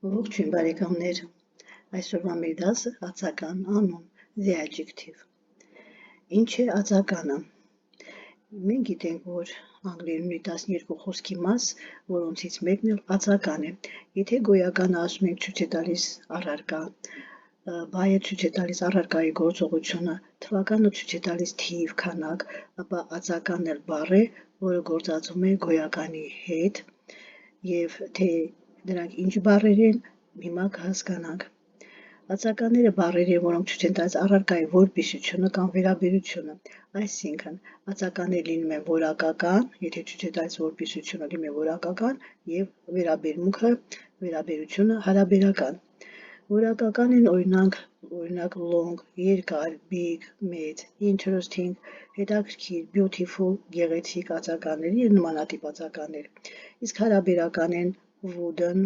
Ողջույն բարեկամներ, այսօրվա մեր դասը ածական անուն, the adjective։ Ինչ է ածականը։ Մենք գիտենք, որ անգլերեն ունի 12 խոսքի մաս, որոնցից մեկն էլ ածական է։ Եթե գոյականը ասում ենք ցույց է տալիս առարկա, բայը ցույց է տալիս առարկայի գործողությունը, թվականը ցույց է տալիս թիվ, քանակ, ապա ածականն էլ բառ է, որը գործածվում է գոյականի հետ, եւ թե դրանք ինչ բառեր են, հիմա կհասկանանք։ Ածականները բառեր են, որոնք ցույց են տալիս առարկայի որպիսությունը կամ վերաբերությունը, այսինքն ածականներ լինում են որակական, եթե ցույց է տալիս որպիսությունը լինում է որակական եւ վերաբերությունը հարաբերական։ Որակական են օրինակ long, երկար, big, մեծ, interesting, հետաքրքիր, beautiful, գեղեցիկ ածականներ եւ նմանատիպ ածականներ։ Իսկ հարաբերական են wooden,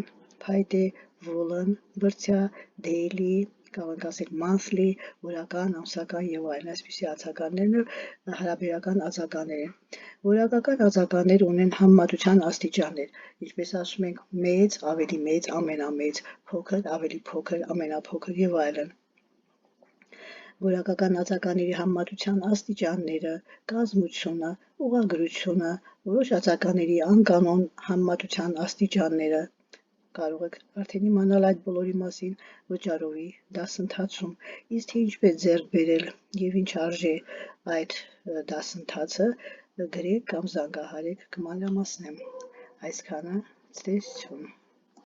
փայտե, woolen, բրդյա, daily, կարող ենք ասել monthly, օրական, ամսական եւ այլն, այսպիսի ածականներն հարաբերական ածականներ են։ Որակական ածականներ ունեն համեմատության աստիճաններ, ինչպես ասում ենք մեծ, ավելի մեծ, ամենամեծ, փոքր, ավելի փոքր, ամենափոքր եւ այլն։ Որակական ածականների համեմատության աստիճանները, կազմությունը, ուղղագրությունը, որոշ ածականների անկանոն համեմատության աստիճանները կարող եք արդեն իմանալ այդ բոլորի մասին վճարովի դասընթացում, իսկ թե ինչպես ձեռք բերել եւ ինչ արժե այդ դասընթացը, գրեք կամ զանգահարեք կմանրամասնեմ։ Այսքանը, ցտեսություն։